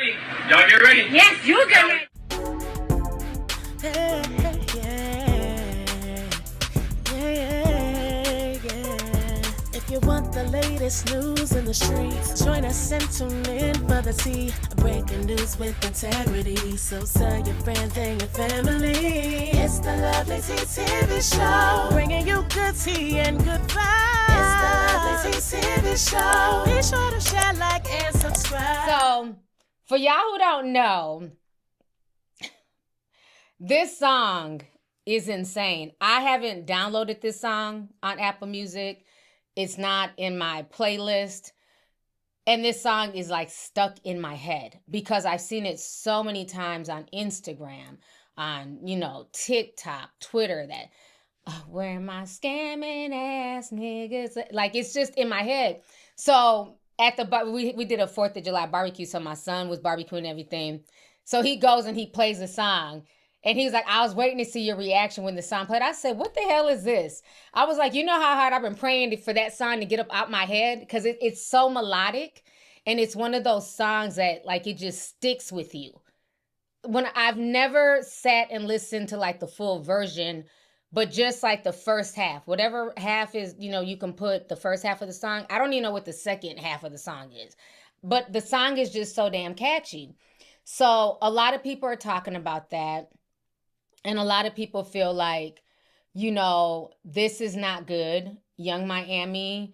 ready? Y'all get ready? Yes, you get ready. If you want the latest news in the streets, join us and tune in for the tea. Breaking news with integrity. So tell your friends and your family. It's the Lovelyti TV show, bringing you good tea and good vibes. It's the Lovelyti TV show. Be sure to share, like, and subscribe. So, for y'all who don't know, this song is insane. I haven't downloaded this song on Apple Music. It's not in my playlist. And this song is like stuck in my head because I've seen it so many times on Instagram, on, TikTok, Twitter, that where my scamming ass niggas, like it's just in my head. So at the we did a 4th of July barbecue, so my son was barbecuing and everything. So he goes and he plays the song. And he was like, I was waiting to see your reaction when the song played. I said, what the hell is this? I was like, you know how hard I've been praying for that song to get up out my head? Because it's so melodic. And it's one of those songs that, like, it just sticks with you. When I've never sat and listened to, like, the full version, but just, like, the first half. Whatever half is, you can put the first half of the song. I don't even know what the second half of the song is. But the song is just so damn catchy. So a lot of people are talking about that. And a lot of people feel like, this is not good. Young Miami,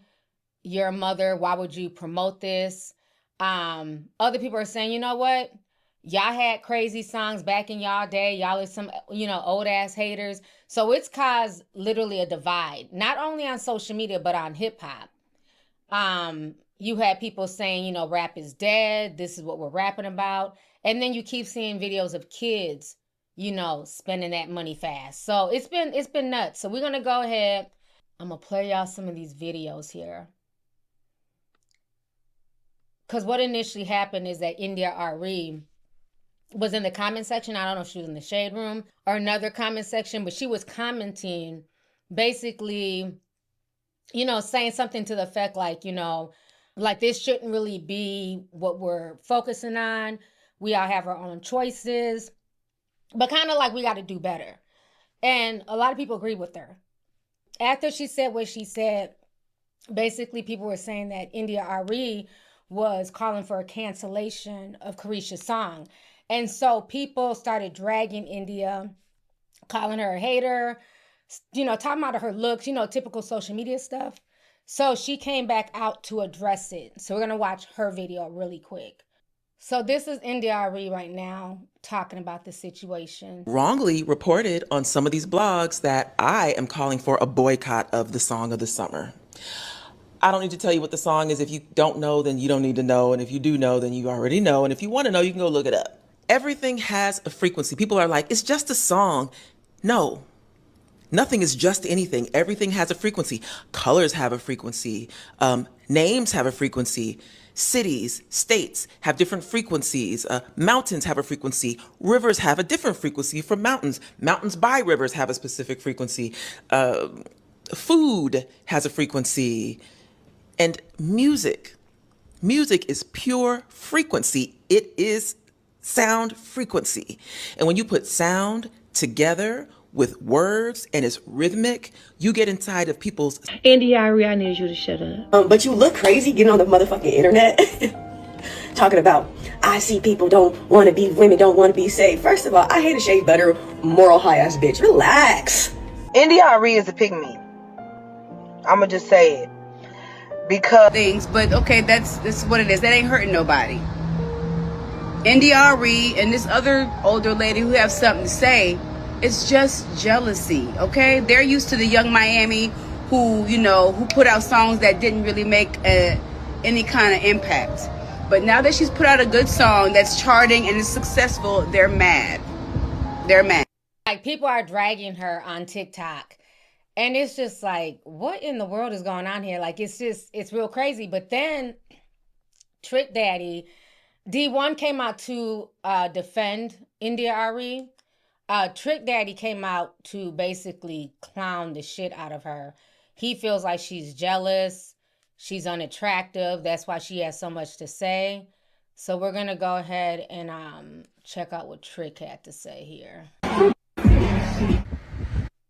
you're a mother. Why would you promote this? Other people are saying, you know what? Y'all had crazy songs back in y'all day. Y'all are some, old ass haters. So it's caused literally a divide, not only on social media, but on hip hop. You had people saying, rap is dead. This is what we're rapping about. And then you keep seeing videos of kids spending that money fast. So it's been nuts. So we're going to go ahead. I'm going to play y'all some of these videos here. Because what initially happened is that Arie was in the comment section. I don't know if she was in the shade room or another comment section, but she was commenting basically, saying something to the effect like, like this shouldn't really be what we're focusing on. We all have our own choices. But kind of like we got to do better. And a lot of people agree with her. After she said what she said, basically people were saying that Arie was calling for a cancellation of Carisha's song. And so people started dragging India, calling her a hater, talking about her looks, typical social media stuff. So she came back out to address it. So we're going to watch her video really quick. So this is Arie right now talking about the situation. Wrongly reported on some of these blogs that I am calling for a boycott of the song of the summer. I don't need to tell you what the song is. If you don't know, then you don't need to know. And if you do know, then you already know. And if you want to know, you can go look it up. Everything has a frequency. People are like, it's just a song. No. Nothing is just anything. Everything has a frequency. Colors have a frequency. Names have a frequency. Cities, states have different frequencies. Mountains have a frequency. Rivers have a different frequency from mountains. Mountains by rivers have a specific frequency. Food has a frequency. And music is pure frequency. It is sound frequency. And when you put sound together with words and it's rhythmic, you get inside of people's... Arie, I need you to shut up. But you look crazy getting on the motherfucking internet talking about, I see people women don't want to be saved. First of all, I hate a shea butter, moral high ass bitch. Relax. Arie is a pygmy. I'ma just say it. Because things, but okay, that's what it is. That ain't hurting nobody. Arie and this other older lady who have something to say, it's just jealousy, okay? They're used to the Young Miami who put out songs that didn't really make any kind of impact. But now that she's put out a good song that's charting and is successful, they're mad. They're mad. Like, people are dragging her on TikTok. And it's just like, what in the world is going on here? Like, it's real crazy. But then Trick Daddy, D1 came out to defend Arie. Trick Daddy came out to basically clown the shit out of her. He feels like she's jealous. She's unattractive. That's why she has so much to say. So we're gonna go ahead and check out what Trick had to say here.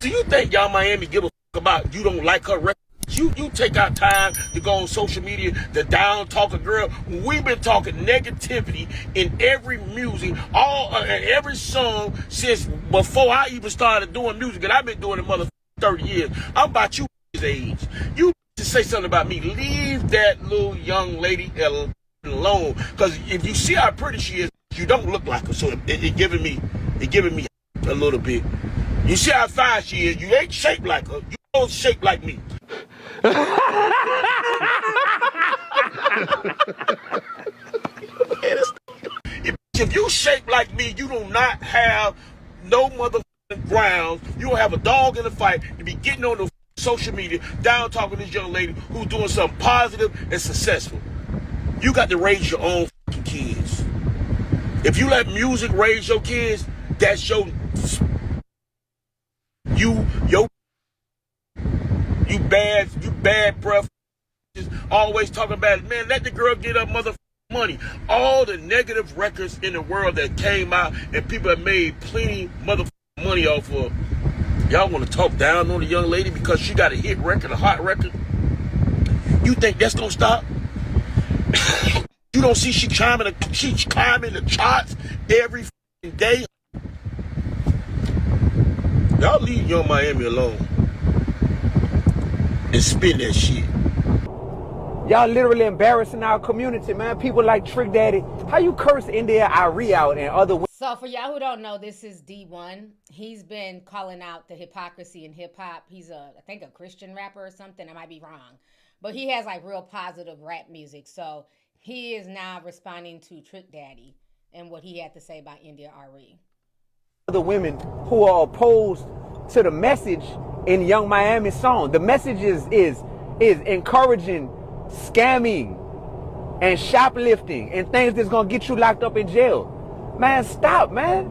Do you think y'all Miami give a fuck about you don't like her record? You take out time to go on social media to down talk a girl. We've been talking negativity in every music, every song since before I even started doing music, and I've been doing it mother 30 years. I'm about you age. You to say something about me. Leave that little young lady alone, because if you see how pretty she is, you don't look like her. So it giving me a little bit. You see how fine she is. You ain't shaped like her. You don't shape like me. If you shape like me, you do not have no motherfucking grounds. You don't have a dog in the fight to be getting on the social media down talking to this young lady who's doing something positive and successful. You got to raise your own fucking kids. If you let music raise your kids, that's you bad breath. Just always talking about it. Man, let the girl get her motherfucking money. All the negative records in the world that came out and people have made plenty motherfucking money off of. Y'all want to talk down on the young lady because she got a hit record, a hot record? You think that's gonna stop? You don't see she's climbing the charts every day? Y'all leave Young Miami alone and spin that shit. Y'all literally embarrassing our community, man. People like Trick Daddy. How you curse India Arie out and other women? So for y'all who don't know, this is D1. He's been calling out the hypocrisy in hip hop. He's I think a Christian rapper or something. I might be wrong. But he has like real positive rap music. So he is now responding to Trick Daddy and what he had to say about India Arie. Other women who are opposed to the message in Young Miami's song. The message is encouraging scamming and shoplifting and things that's gonna get you locked up in jail. Man, stop, man.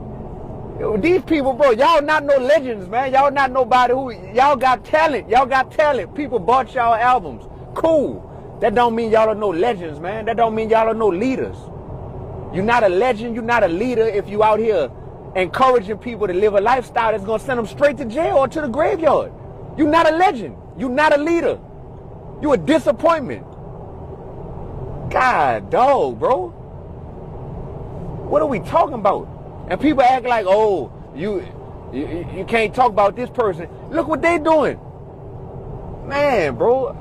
These people, bro, y'all not no legends, man. Y'all not nobody y'all got talent. Y'all got talent. People bought y'all albums. Cool. That don't mean y'all are no legends, man. That don't mean y'all are no leaders. You're not a legend. You're not a leader if you out here encouraging people to live a lifestyle that's gonna send them straight to jail or to the graveyard. You're not a legend. You're not a leader. You're a disappointment. God, dog, bro. What are we talking about? And people act like, oh, you can't talk about this person. Look what they doing. Man, bro.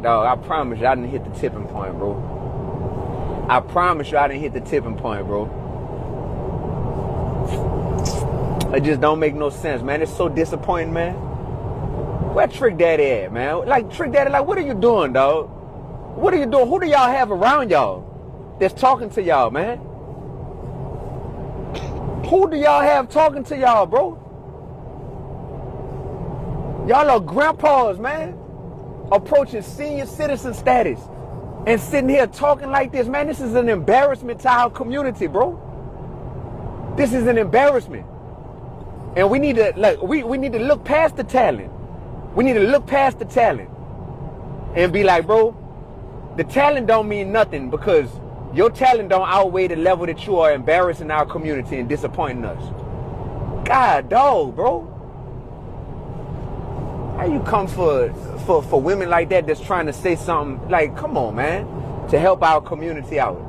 Dog, I promise you I didn't hit the tipping point, bro. I promise you I didn't hit the tipping point, bro. It just don't make no sense, man. It's so disappointing, man. Where Trick Daddy at, man? Like, Trick Daddy, like, what are you doing, dog? What are you doing? Who do y'all have around y'all that's talking to y'all, man? Who do y'all have talking to y'all, bro? Y'all are grandpas, man, approaching senior citizen status and sitting here talking like this, man. This is an embarrassment to our community, bro. This is an embarrassment. And we need to, like, we need to look past the talent. We need to look past the talent and be like, bro, the talent don't mean nothing because your talent don't outweigh the level that you are embarrassing our community and disappointing us. God, dog, bro. How you come for women like that that's trying to say something like, come on, man, to help our community out?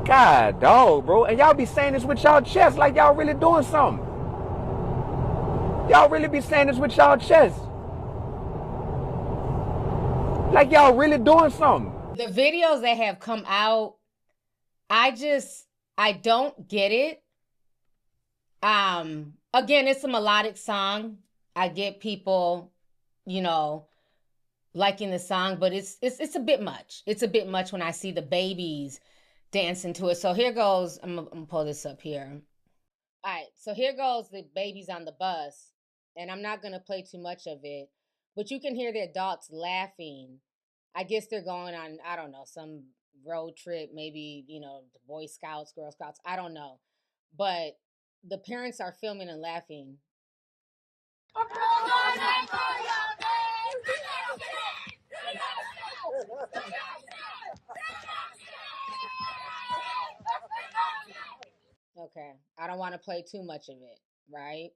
God, dog, bro. And y'all be saying this with y'all chest like y'all really doing something. Y'all really be saying this with y'all chest. Like y'all really doing something. The videos that have come out, I don't get it. Again, it's a melodic song. I get people, liking the song, but it's a bit much. It's a bit much when I see the babies dancing to it. So here goes, I'm gonna pull this up here. All right, so here goes the babies on the bus, and I'm not gonna play too much of it, but you can hear the adults laughing. I guess they're going on, I don't know, some road trip, maybe, the Boy Scouts, Girl Scouts, I don't know. But the parents are filming and laughing. Okay, I don't want to play too much of it, right?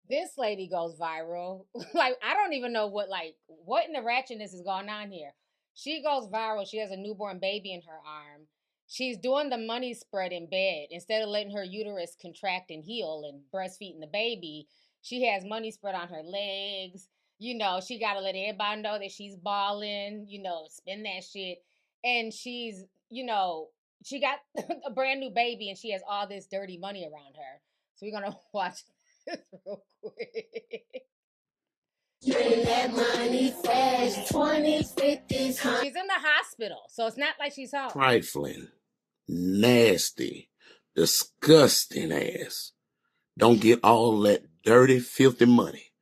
This lady goes viral. Like, I don't even know what in the ratchetness is going on here. She goes viral. She has a newborn baby in her arm. She's doing the money spread in bed. Instead of letting her uterus contract and heal and breastfeeding the baby, she has money spread on her legs. She got to let everybody know that she's balling, spend that shit. And she got a brand new baby and she has all this dirty money around her. So we're going to watch this real quick. That money fast, 20s, 50s. She's in the hospital, so it's not like she's home. Trifling, nasty, disgusting ass. Don't get all that dirty, filthy money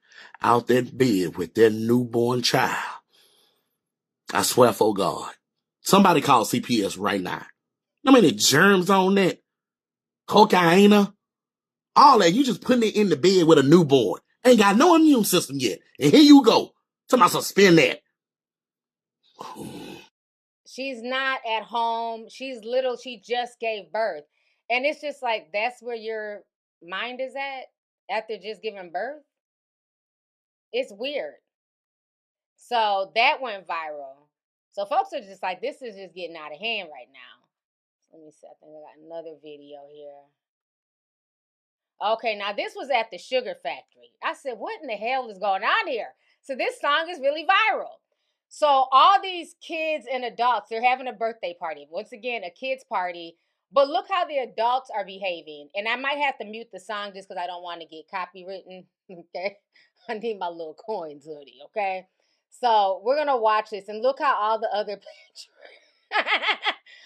out that bed with their newborn child. I swear for God. Somebody call CPS right now. How many germs on that? Cocaine? All that. You just putting it in the bed with a newborn. Ain't got no immune system yet. And here you go. Somebody suspend that. She's not at home. She's little. She just gave birth. And it's just like, that's where your mind is at after just giving birth. It's weird. So that went viral. So folks are just like, this is just getting out of hand right now. Let me see. I think I got another video here. Okay, now this was at the sugar factory. I said, what in the hell is going on here? So this song is really viral. So all these kids and adults, they're having a birthday party. Once again, a kid's party. But look how the adults are behaving. And I might have to mute the song just because I don't want to get copywritten. Okay? I need my little coins hoodie, okay? So we're going to watch this. And look how all the other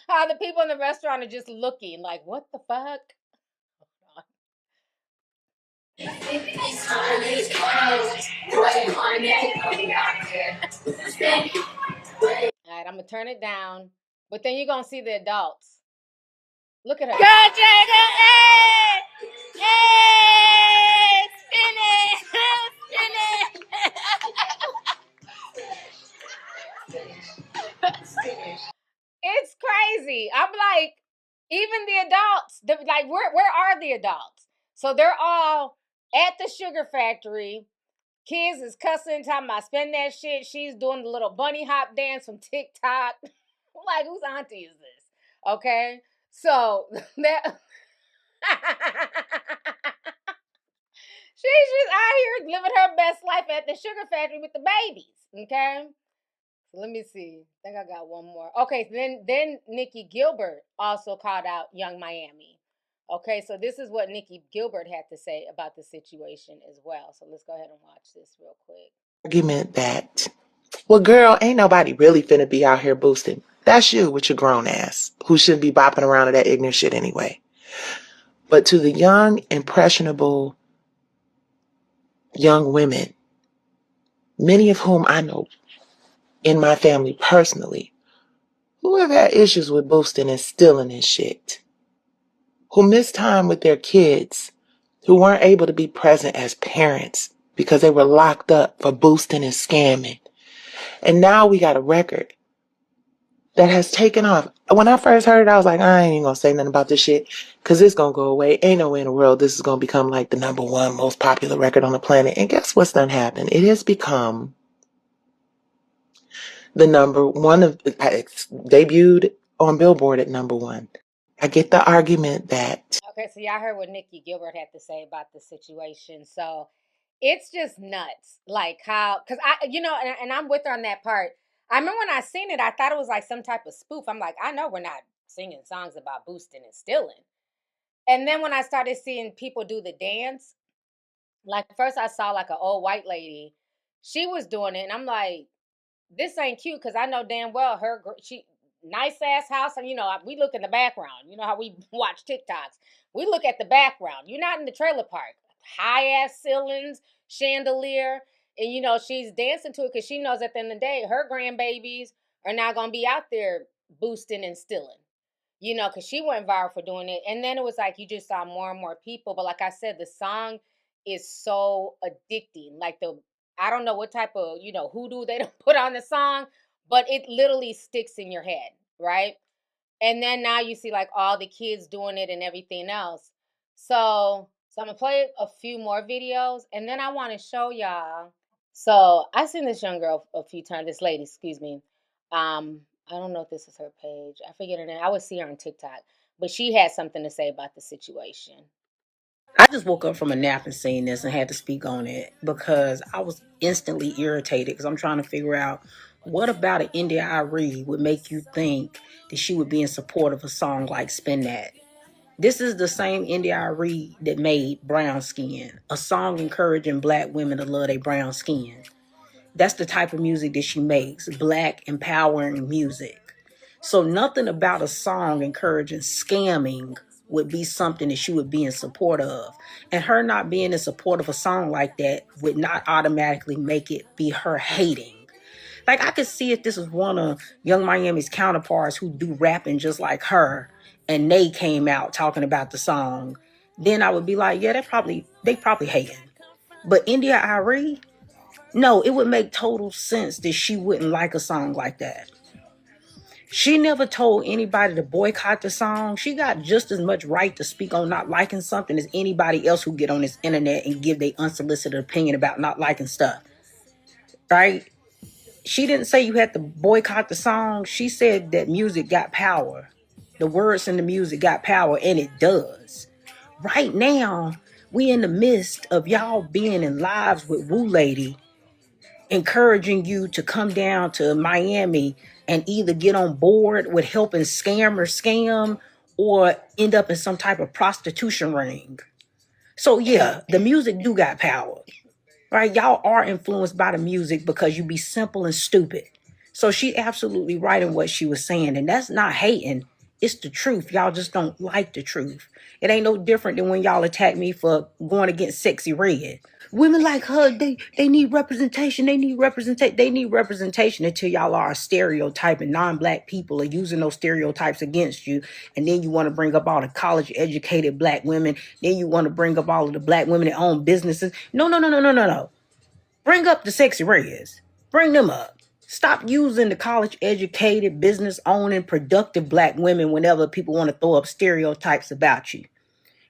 how the people in the restaurant are just looking like, what the fuck? Alright, I'm gonna turn it down, but then you're gonna see the adults. Look at her. Go, Jagger! Hey! Hey! Spin it! Spin it! It's crazy. I'm like, even the adults, where are the adults? So they're all at the sugar factory. Kids is cussing, talking about spend that shit. She's doing the little bunny hop dance from TikTok. Like, whose auntie is this? Okay? So, that... she's out here living her best life at the sugar factory with the babies. Okay? So let me see. I think I got one more. Okay, then Nikki Gilbert also called out Young Miami. Okay, so this is what Nikki Gilbert had to say about the situation as well. So let's go ahead and watch this real quick. Argument that, well, girl, ain't nobody really finna be out here boosting. That's you with your grown ass, who shouldn't be bopping around to that ignorant shit anyway. But to the young, impressionable young women, many of whom I know in my family personally, who have had issues with boosting and stealing and shit, who miss time with their kids, who weren't able to be present as parents because they were locked up for boosting and scamming. And now we got a record that has taken off. When I first heard it, I was like, I ain't even gonna say nothing about this shit because it's gonna go away. Ain't no way in the world this is gonna become like the #1 most popular record on the planet. And guess what's done happened? It has become the #1 of, debuted on Billboard at #1. I get the argument that... Okay, so y'all heard what Nikki Gilbert had to say about the situation. So it's just nuts. Like how, because and I'm with her on that part. I remember when I seen it, I thought it was like some type of spoof. I'm like, I know we're not singing songs about boosting and stealing. And then when I started seeing people do the dance, like first I saw like an old white lady. She was doing it, and I'm like, this ain't cute because I know damn well she nice ass house, and we look in the background. You know how we watch TikToks. We look at the background. You're not in the trailer park. High ass ceilings, chandelier, and she's dancing to it because she knows at the end of the day her grandbabies are not gonna be out there boosting and stealing. Because she went viral for doing it, and then it was like you just saw more and more people. But like I said, the song is so addicting. Like I don't know what type of, hoodoo they don't put on the song, but it literally sticks in your head, right? And then now you see like all the kids doing it and everything else. So I'm gonna play a few more videos, and then I want to show y'all. So I seen this young girl a few times. This lady, excuse me. I don't know if this is her page. I forget her name. I would see her on TikTok, but she had something to say about the situation. I just woke up from a nap and seen this and had to speak on it because I was instantly irritated because I'm trying to figure out what about an India Arie would make you think that she would be in support of a song like Spin That. This is the same India Arie that made Brown Skin, a song encouraging black women to love their brown skin. That's the type of music that she makes, black empowering music. So nothing about a song encouraging scamming would be something that she would be in support of. And her not being in support of a song like that would not automatically make it be her hating. Like, I could see if this was one of Young Miami's counterparts who do rapping just like her, and they came out talking about the song, then I would be like, yeah, they probably hating. But India Arie, no, it would make total sense that she wouldn't like a song like that. She never told anybody to boycott the song. She got just as much right to speak on not liking something as anybody else who get on this internet and give their unsolicited opinion about not liking stuff. Right? She didn't say you had to boycott the song. She said that music got power. The words in the music got power, and it does. Right now, we in the midst of y'all being in lives with Lovelyti, encouraging you to come down to Miami and either get on board with helping scam or end up in some type of prostitution ring. So yeah, the music do got power, right? Y'all are influenced by the music because you be simple and stupid. So she absolutely right in what she was saying. And that's not hating. It's the truth. Y'all just don't like the truth. It ain't no different than when y'all attack me for going against Sexy Red. Women like her, they need representation. They need representation until y'all are a stereotype and non-black people are using those stereotypes against you. And then you want to bring up all the college educated black women. Then you want to bring up all of the black women that own businesses. No. Bring up the Sexy Reds. Bring them up. Stop using the college educated, business owning, productive black women whenever people want to throw up stereotypes about you.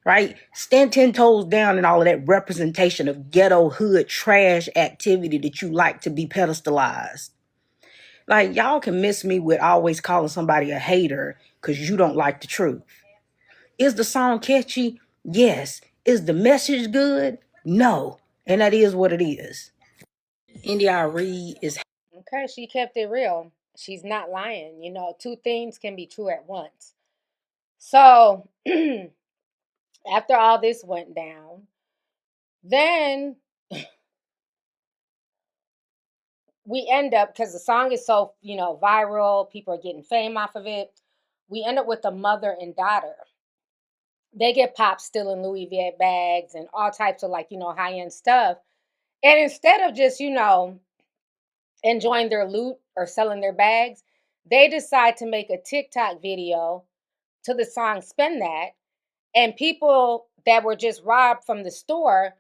Right? Stand 10 toes down in all of that representation of ghetto hood trash activity that you like to be pedestalized. Like, y'all can miss me with always calling somebody a hater because you don't like the truth. Is the song catchy? Yes. Is the message good? No. And that is what it is. India Arie is... Okay, she kept it real. She's not lying. You know, two things can be true at once. So after all this went down, then we end up, because the song is so, viral, people are getting fame off of it. We end up with a mother and daughter. They get popped stealing Louis V bags and all types of high-end stuff. And instead of just, enjoying their loot or selling their bags, they decide to make a TikTok video to the song Spin That. And people that were just robbed from the store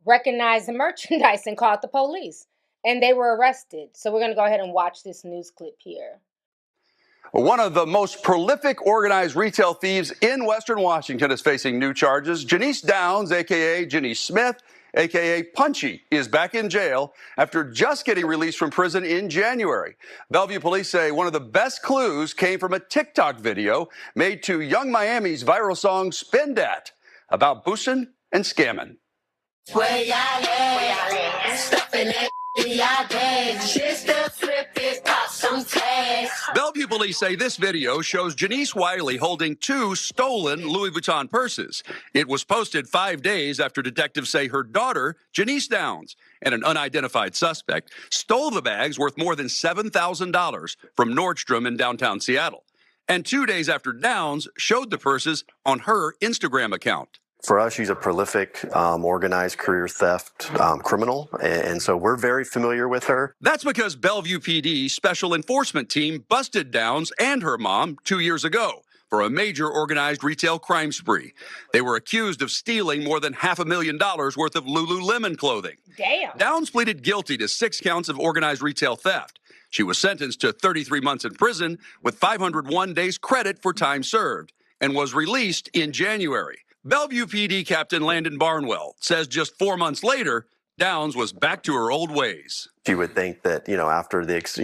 recognized the merchandise and called the police. And they were arrested. So we're going to go ahead and watch this news clip here. One of the most prolific organized retail thieves in Western Washington is facing new charges. Janice Downs, a.k.a. Janice Smith, a.k.a. Punchy, is back in jail after just getting released from prison in January. Bellevue police say one of the best clues came from a TikTok video made to Young Miami's viral song Spin That, about boosting and scamming. Bellevue police say this video shows Janice Wiley holding two stolen Louis Vuitton purses. It was posted 5 days after detectives say her daughter, Janice Downs, and an unidentified suspect stole the bags worth more than $7,000 from Nordstrom in downtown Seattle. And 2 days after Downs showed the purses on her Instagram account. For us, she's a prolific, organized career theft criminal, and so we're very familiar with her. That's because Bellevue PD's special enforcement team busted Downs and her mom 2 years ago for a major organized retail crime spree. They were accused of stealing more than $500,000 worth of Lululemon clothing. Damn. Downs pleaded guilty to 6 counts of organized retail theft. She was sentenced to 33 months in prison with 501 days credit for time served and was released in January. Bellevue PD Captain Landon Barnwell says just 4 months later, Downs was back to her old ways. She would think that, after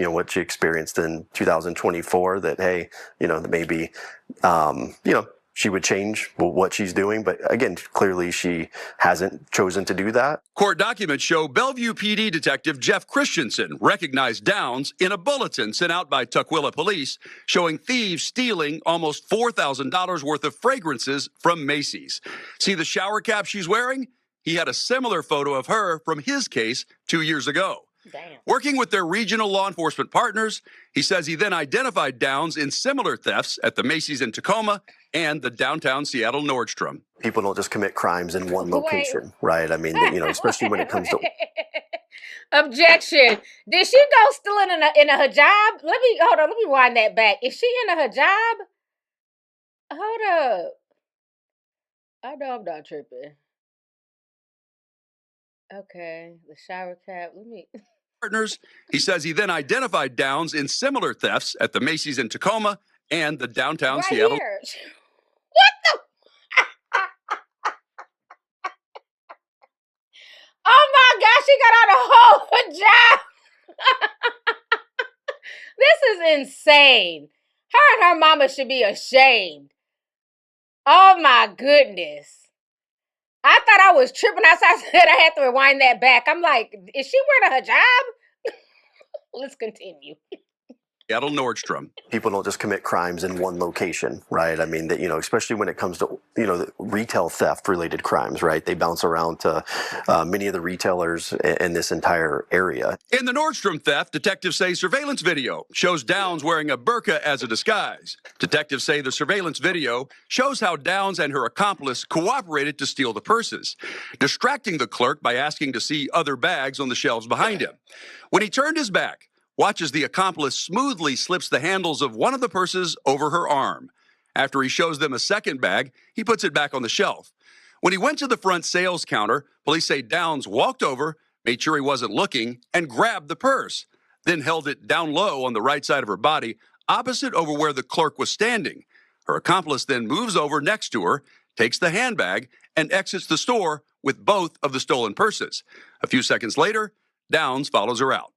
what she experienced in 2024, that, hey, that maybe, she would change what she's doing. But again, clearly she hasn't chosen to do that. Court documents show Bellevue PD Detective Jeff Christensen recognized Downs in a bulletin sent out by Tukwila Police showing thieves stealing almost $4,000 worth of fragrances from Macy's. See the shower cap she's wearing? He had a similar photo of her from his case 2 years ago. Damn. Working with their regional law enforcement partners, he says he then identified Downs in similar thefts at the Macy's in Tacoma and the downtown Seattle Nordstrom. People don't just commit crimes in one location, right? I mean, especially when it comes to... Objection. Did she go still in a hijab? Hold on, let me wind that back. Is she in a hijab? Hold up. I know I'm not tripping. Okay, the shower cap. Let me... Partners, he says he then identified Downs in similar thefts at the Macy's in Tacoma and the downtown right Seattle. Here. What the? Oh my gosh, she got on a whole hijab. This is insane. Her and her mama should be ashamed. Oh my goodness. I thought I was tripping. I said I had to rewind that back. I'm like, is she wearing a hijab? Let's continue. Seattle Nordstrom. People don't just commit crimes in one location, right? I mean, especially when it comes to, the retail theft related crimes, right? They bounce around to many of the retailers in this entire area. In the Nordstrom theft, detectives say surveillance video shows Downs wearing a burqa as a disguise. Detectives say the surveillance video shows how Downs and her accomplice cooperated to steal the purses, distracting the clerk by asking to see other bags on the shelves behind him. When he turned his back, watch as the accomplice smoothly slips the handles of one of the purses over her arm. After he shows them a second bag, he puts it back on the shelf. When he went to the front sales counter, police say Downs walked over, made sure he wasn't looking, and grabbed the purse, then held it down low on the right side of her body, opposite over where the clerk was standing. Her accomplice then moves over next to her, takes the handbag, and exits the store with both of the stolen purses. A few seconds later, Downs follows her out.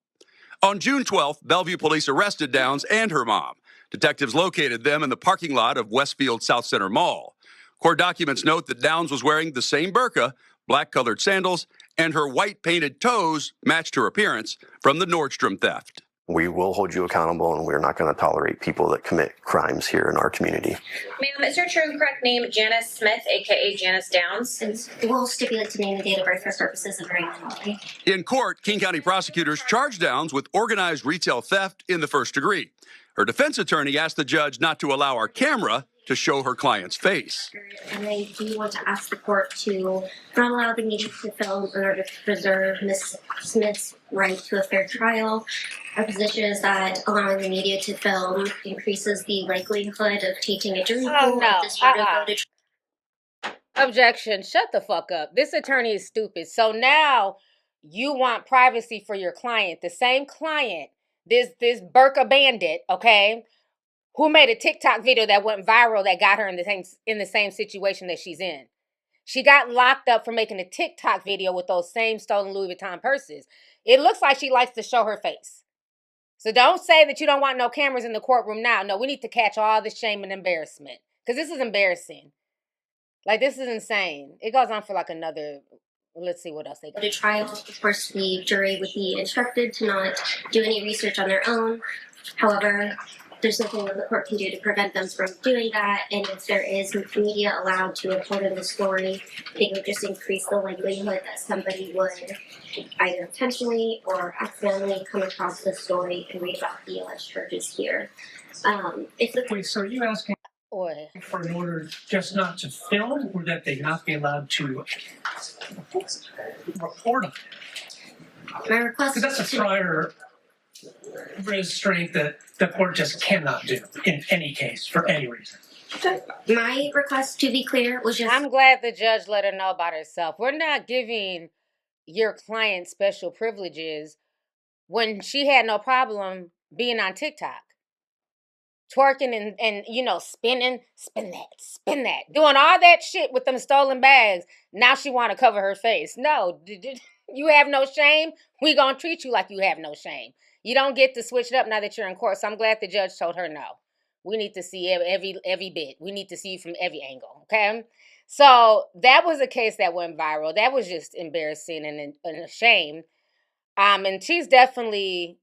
On June 12th, Bellevue police arrested Downs and her mom. Detectives located them in the parking lot of Westfield South Center Mall. Court documents note that Downs was wearing the same burqa, black-colored sandals, and her white-painted toes matched her appearance from the Nordstrom theft. We will hold you accountable, and we're not going to tolerate people that commit crimes here in our community. Ma'am, is your true and correct name Janice Smith, a.k.a. Janice Downs? And we'll stipulate to name and date of birth for purposes of criminality. In court, King County prosecutors charged Downs with organized retail theft in the first degree. Her defense attorney asked the judge not to allow our camera to show her client's face. And I do want to ask the court to not allow the media to film in order to preserve Ms. Smith's right to a fair trial. Our position is that allowing the media to film increases the likelihood of tainting a jury pool. Objection. Shut the fuck up. This attorney is stupid. So now you want privacy for your client. The same client, this burqa bandit, okay, who made a TikTok video that went viral that got her in the same situation that she's in. She got locked up for making a TikTok video with those same stolen Louis Vuitton purses. It looks like she likes to show her face. So don't say that you don't want no cameras in the courtroom now. No, we need to catch all the shame and embarrassment. Because this is embarrassing. Like, this is insane. It goes on for like another... Let's see what else they got. At a trial, of course, the jury would be instructed to not do any research on their own. However, there's nothing that the court can do to prevent them from doing that. And if there is media allowed to report on the story, it would just increase the likelihood that somebody would either intentionally or accidentally come across the story and read about the alleged charges here. Wait, so are you asking for an order just not to film, or that they not be allowed to report on it? My request, because that's a prior restraint that the court just cannot do in any case for any reason. My request, to be clear, was just... I'm glad the judge let her know about herself. We're not giving your client special privileges when she had no problem being on TikTok. twerking and you know, spin that, doing all that shit with them stolen bags. Now she want to cover her face. No, you have no shame. We gonna treat you like you have no shame. You don't get to switch it up now that you're in court. So I'm glad the judge told her no. We need to see every bit. We need to see you from every angle. Okay. So that was a case that went viral. That was just embarrassing and a shame. And she's definitely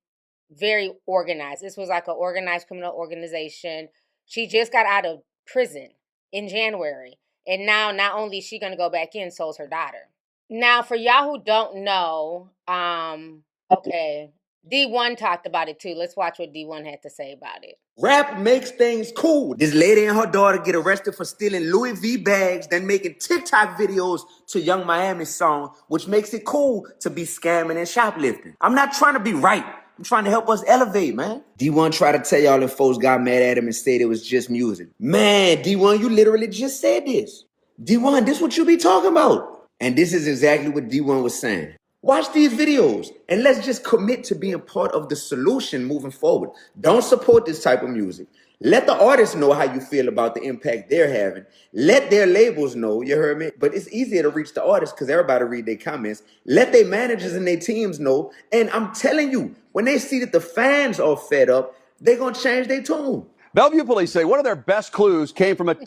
very organized. This was like an organized criminal organization. She just got out of prison in January. And now not only is she going to go back in, so's her daughter. Now, for y'all who don't know, okay, D1 talked about it too. Let's watch what D1 had to say about it. Rap makes things cool. This lady and her daughter get arrested for stealing Louis V bags, then making TikTok videos to Young Miami's song, which makes it cool to be scamming and shoplifting. I'm not trying to be right. I'm trying to help us elevate, man. D1 tried to tell y'all if folks got mad at him and said it was just music. Man, D1, you literally just said this. D1, this what you be talking about. And this is exactly what D1 was saying. Watch these videos and let's just commit to being part of the solution moving forward. Don't support this type of music. Let the artists know how you feel about the impact they're having. Let their labels know, you heard me? But it's easier to reach the artists because everybody read their comments. Let their managers and their teams know. And I'm telling you, when they see that the fans are fed up, they're going to change their tune. Bellevue police say one of their best clues came from a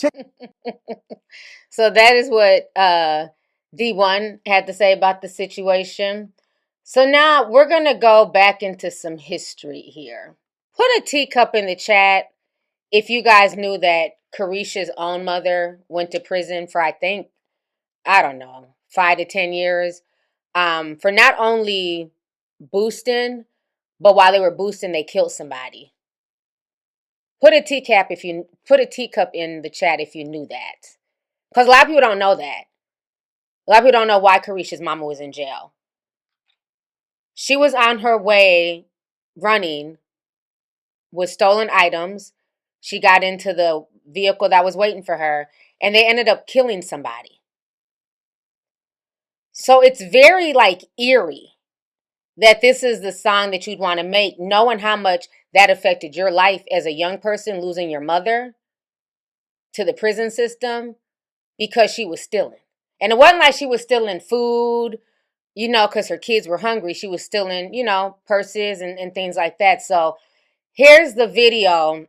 So that is what D1 had to say about the situation. So now we're going to go back into some history here. Put a teacup in the chat if you guys knew that Carisha's own mother went to prison for, I think, I don't know, 5 to 10 years for not only boosting, but while they were boosting, they killed somebody. Put a teacup in the chat if you knew that. Because a lot of people don't know that. A lot of people don't know why Carisha's mama was in jail. She was on her way running with stolen items. She got into the vehicle that was waiting for her, and they ended up killing somebody. So it's very eerie that this is the song that you'd want to make, knowing how much that affected your life as a young person, losing your mother to the prison system because she was stealing. And it wasn't like she was stealing food, because her kids were hungry. She was stealing, purses and things like that. So here's the video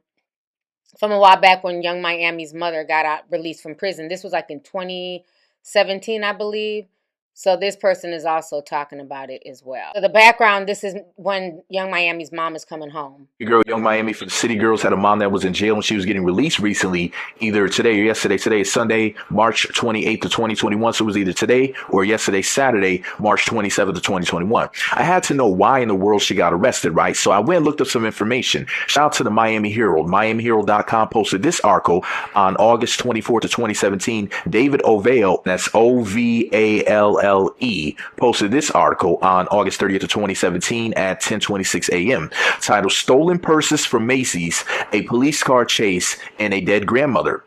from a while back when Young Miami's mother got released from prison. This was in 2017, I believe. So this person is also talking about it as well. So the background, this is when Young Miami's mom is coming home. Your girl, Young Miami for the City Girls, had a mom that was in jail and she was getting released recently, either today or yesterday. Today is Sunday, March 28th of 2021. So it was either today or yesterday, Saturday, March 27th of 2021. I had to know why in the world she got arrested, right? So I went and looked up some information. Shout out to the Miami Herald. MiamiHerald.com posted this article on August 24th of 2017. David Ovale, that's Ovale, posted this article on August 30th of 2017 at 10:26 a.m. titled "Stolen Purses from Macy's, a Police Car Chase, and a Dead Grandmother.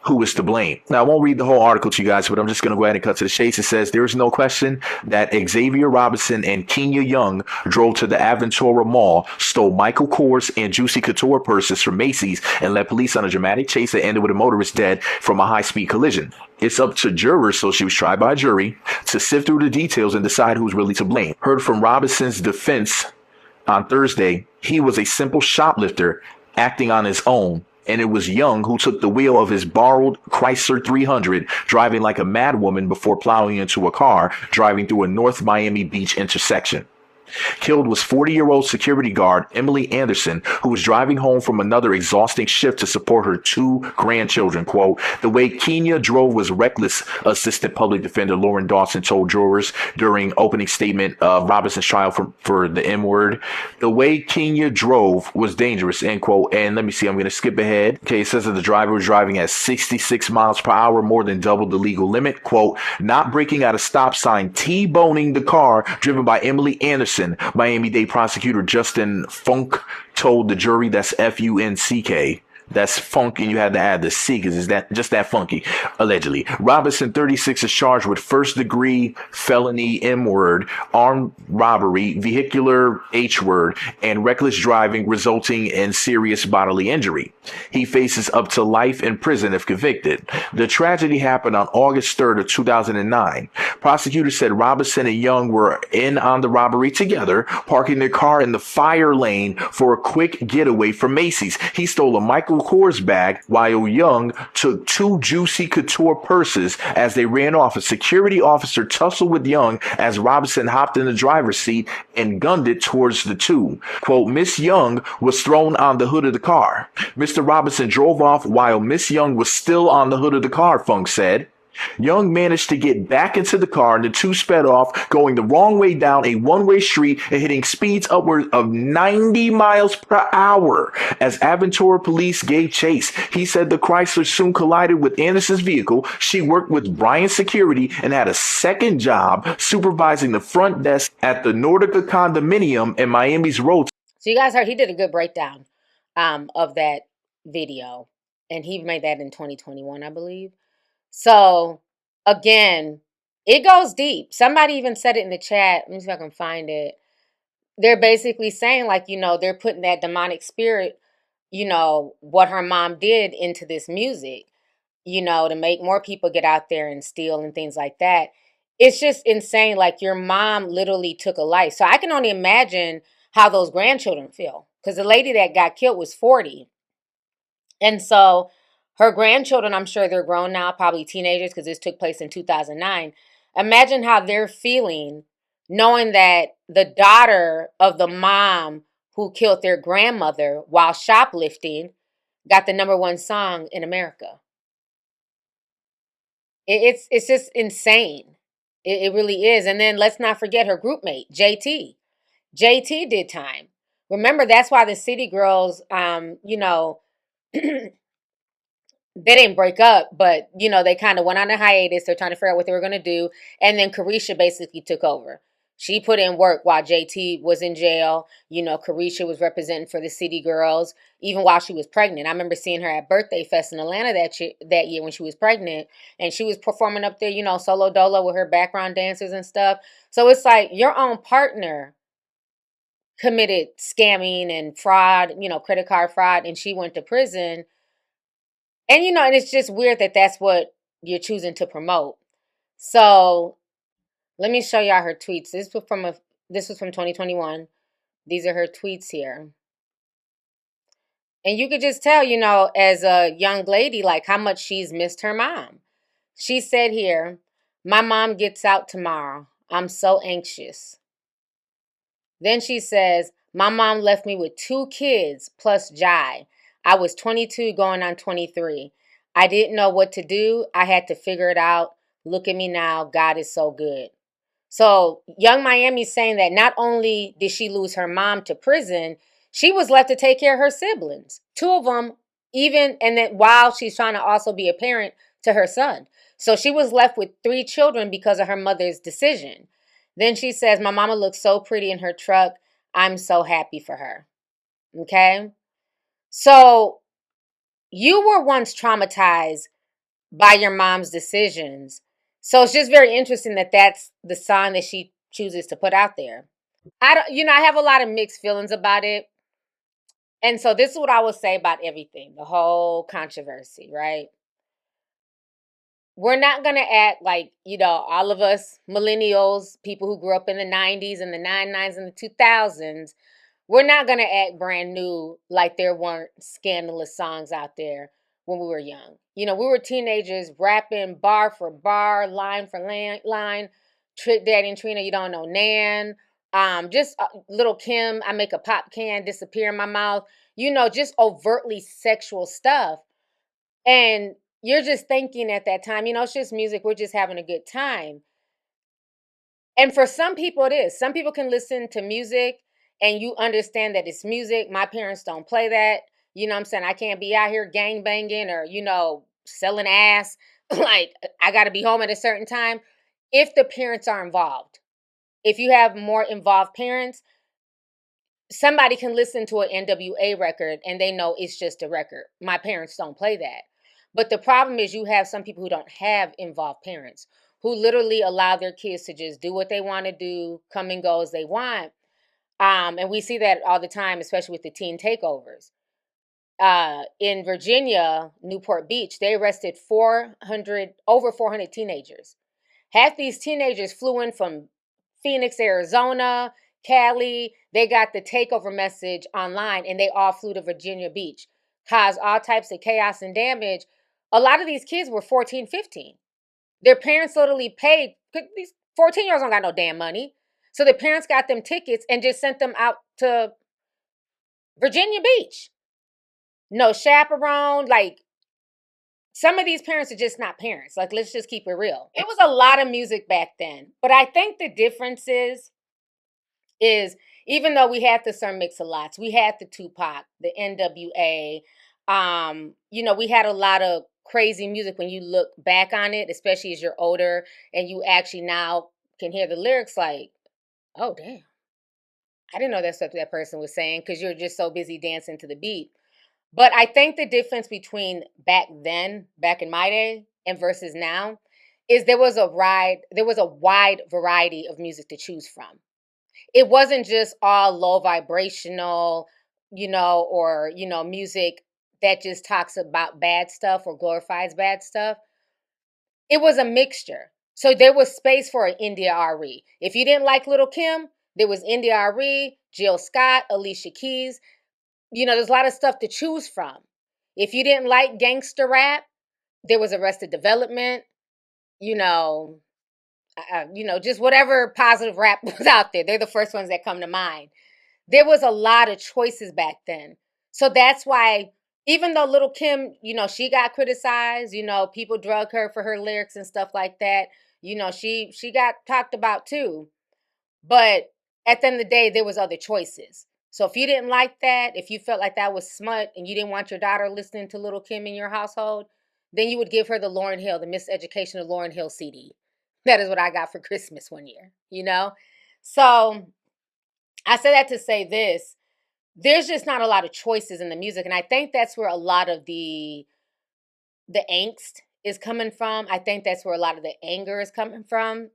Who is to blame?" Now, I won't read the whole article to you guys, but I'm just going to go ahead and cut to the chase. It says, there is no question that Xavier Robinson and Kenya Young drove to the Aventura Mall, stole Michael Kors and Juicy Couture purses from Macy's, and led police on a dramatic chase that ended with a motorist dead from a high-speed collision. It's up to jurors, so she was tried by a jury, to sift through the details and decide who's really to blame. Heard from Robinson's defense on Thursday, he was a simple shoplifter acting on his own. And it was Young who took the wheel of his borrowed Chrysler 300, driving like a madwoman before plowing into a car, driving through a North Miami Beach intersection. Killed was 40-year-old security guard Emily Anderson, who was driving home from another exhausting shift to support her 2 grandchildren. Quote, "The way Kenya drove was reckless," Assistant Public Defender Lauren Dawson told jurors during opening statement of Robinson's trial for the M-word. "The way Kenya drove was dangerous," end quote. And let me see, I'm going to skip ahead. Okay, it says that the driver was driving at 66 miles per hour, more than double the legal limit. Quote, "Not braking at a stop sign, T-boning the car driven by Emily Anderson," Miami-Dade prosecutor Justin Funk told the jury, that's F-U-N-C-K, That's funky, and you had to add the C because it's that just that funky, allegedly. Robinson, 36, is charged with first-degree felony M-word, armed robbery, vehicular H-word, and reckless driving resulting in serious bodily injury. He faces up to life in prison if convicted. The tragedy happened on August 3rd of 2009. Prosecutors said Robinson and Young were in on the robbery together, parking their car in the fire lane for a quick getaway from Macy's. He stole a Michael Kors bag while Young took 2 Juicy Couture purses. As they ran off, a security officer tussled with Young as Robinson hopped in the driver's seat and gunned it towards the two. Quote, Miss Young was thrown on the hood of the car. Mr. Robinson drove off while Miss Young was still on the hood of the car, Funk said. Young managed to get back into the car and the two sped off, going the wrong way down a one-way street and hitting speeds upwards of 90 miles per hour as Aventura police gave chase. He said the Chrysler soon collided with Anderson's vehicle. She worked with Bryant Security and had a second job supervising the front desk at the Nordica condominium in Miami's Road. So you guys heard he did a good breakdown of that video, and he made that in 2021, I believe. So again, it goes deep. Somebody even said it in the chat. Let me see if I can find it. They're basically saying, like, you know, they're putting that demonic spirit, you know, what her mom did into this music, you know, to make more people get out there and steal and things like that. It's just insane. Like, your mom literally took a life. So I can only imagine how those grandchildren feel, because the lady that got killed was 40. And so her grandchildren, I'm sure they're grown now, probably teenagers, because this took place in 2009. Imagine how they're feeling knowing that the daughter of the mom who killed their grandmother while shoplifting got the #1 song in America. It's just insane. It really is. And then let's not forget her group mate, JT. JT did time. Remember, that's why the City Girls, you know, they didn't break up, but, you know, they kind of went on a hiatus. They're trying to figure out what they were going to do. And then Carisha basically took over. She put in work while JT was in jail. You know, Carisha was representing for the City Girls, even while she was pregnant. I remember seeing her at Birthday Fest in Atlanta that year when she was pregnant. And she was performing up there, you know, solo dolo with her background dancers and stuff. So it's like your own partner committed scamming and fraud, you know, credit card fraud, and she went to prison. And, you know, and it's just weird that that's what you're choosing to promote. So let me show y'all her tweets. This was from 2021. These are her tweets here. And you could just tell, you know, as a young lady, like how much she's missed her mom. She said here, my mom gets out tomorrow. I'm so anxious. Then she says, my mom left me with 2 kids plus Jai. I was 22 going on 23. I didn't know what to do. I had to figure it out. Look at me now. God is so good. So Young Miami's saying that not only did she lose her mom to prison, she was left to take care of her siblings. 2 of them, even, and then while she's trying to also be a parent to her son. So she was left with 3 children because of her mother's decision. Then she says, my mama looks so pretty in her truck. I'm so happy for her. Okay? So you were once traumatized by your mom's decisions. So it's just very interesting that that's the sign that she chooses to put out there. I have a lot of mixed feelings about it. And so this is what I will say about everything, the whole controversy, right? We're not going to act like, you know, all of us millennials, people who grew up in the 90s and the 99s and the 2000s, we're not going to act brand new like there weren't scandalous songs out there when we were young. You know, we were teenagers rapping bar for bar, line for line, Trick Daddy and Trina, you don't know Nan, just Little Kim, I make a pop can disappear in my mouth, you know, just overtly sexual stuff. And you're just thinking at that time, you know, it's just music. We're just having a good time. And for some people it is. Some people can listen to music and you understand that it's music. My parents don't play that. You know what I'm saying? I can't be out here gang banging or, you know, selling ass. Like, I got to be home at a certain time. If the parents are involved, if you have more involved parents, somebody can listen to an NWA record and they know it's just a record. My parents don't play that. But the problem is you have some people who don't have involved parents who literally allow their kids to just do what they want to do, come and go as they want. And we see that all the time, especially with the teen takeovers. In Virginia, Newport Beach, they arrested over 400 teenagers. Half these teenagers flew in from Phoenix, Arizona, Cali. They got the takeover message online and they all flew to Virginia Beach, caused all types of chaos and damage. A lot of these kids were 14, 15. Their parents literally paid. These 14-year-olds don't got no damn money. So the parents got them tickets and just sent them out to Virginia Beach. No chaperone. Like, some of these parents are just not parents. Like, let's just keep it real. It was a lot of music back then. But I think the difference is even though we had the Sir Mix-a-Lots, we had the Tupac, the NWA, we had a lot of crazy music when you look back on it, especially as you're older and you actually now can hear the lyrics like, oh, damn. I didn't know that's what that person was saying because you're just so busy dancing to the beat. But I think the difference between back in my day, and versus now, is there was a wide variety of music to choose from. It wasn't just all low vibrational, or music that just talks about bad stuff or glorifies bad stuff. It was a mixture. So there was space for an India Arie. If you didn't like Little Kim, there was India Arie, Jill Scott, Alicia Keys. There's a lot of stuff to choose from. If you didn't like gangster rap, there was Arrested Development, just whatever positive rap was out there. They're the first ones that come to mind. There was a lot of choices back then. So that's why, even though Little Kim, she got criticized, people drug her for her lyrics and stuff like that. She got talked about too. But at the end of the day, there was other choices. So if you didn't like that, if you felt like that was smut and you didn't want your daughter listening to Little Kim in your household, then you would give her the Lauryn Hill, the Miseducation of Lauryn Hill CD. That is what I got for Christmas one year, So I say that to say this. There's just not a lot of choices in the music. And I think that's where a lot of the angst is coming from. I think that's where a lot of the anger is coming from.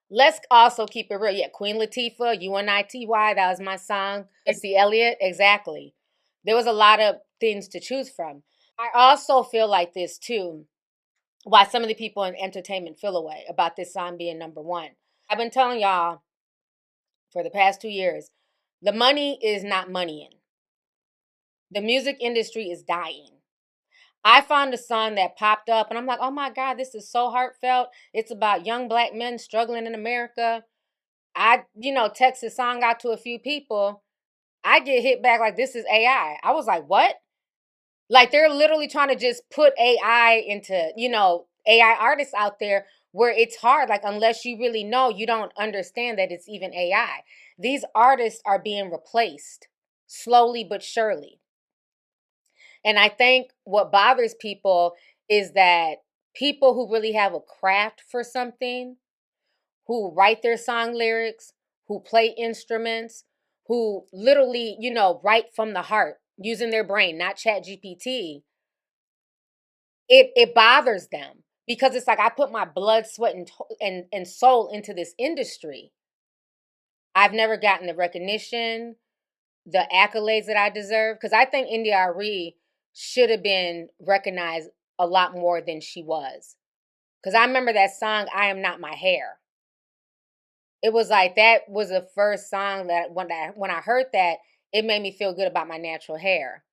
Let's also keep it real. Yeah, Queen Latifah, UNITY, that was my song. Missy Elliott, exactly. There was a lot of things to choose from. I also feel like this too, why some of the people in entertainment feel away about this song being number one. I've been telling y'all for the past 2 years, the money is not moneying. The music industry is dying. I found a song that popped up and I'm like, oh my God, this is so heartfelt. It's about young Black men struggling in America. I, text a song out to a few people. I get hit back like, this is AI. I was like, what? Like, they're literally trying to just put AI into, AI artists out there where it's hard. Like, unless you really know, you don't understand that it's even AI. These artists are being replaced slowly but surely. And I think what bothers people is that people who really have a craft for something, who write their song lyrics, who play instruments, who literally, write from the heart using their brain, not Chat GPT, it bothers them because it's like, I put my blood, sweat, and soul into this industry. I've never gotten the recognition, the accolades that I deserve, because I think India Arie should have been recognized a lot more than she was. Because I remember that song, I Am Not My Hair. It was like, that was the first song that when I heard that, it made me feel good about my natural hair.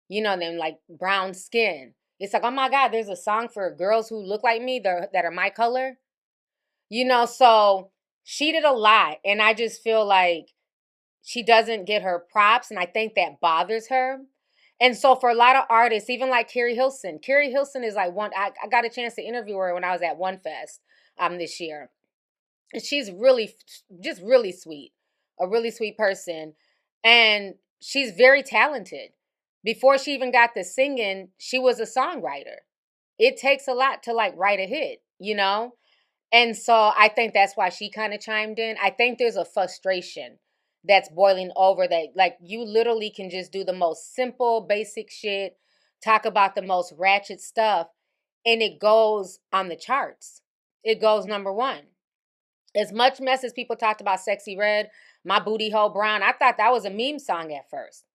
Then like brown skin. It's like, oh my God, there's a song for girls who look like me that are my color. So she did a lot. And I just feel like she doesn't get her props. And I think that bothers her. And so for a lot of artists, even like Carrie Hilson is like one, I got a chance to interview her when I was at One Fest this year. And she's really, just really sweet, a really sweet person. And she's very talented. Before she even got to singing, she was a songwriter. It takes a lot to like write a hit, And so I think that's why she kind of chimed in. I think there's a frustration that's boiling over, that like you literally can just do the most simple, basic shit, talk about the most ratchet stuff, and it goes on the charts. It goes #1. As much mess as people talked about Sexy Red, My Booty Hole Brown, I thought that was a meme song at first.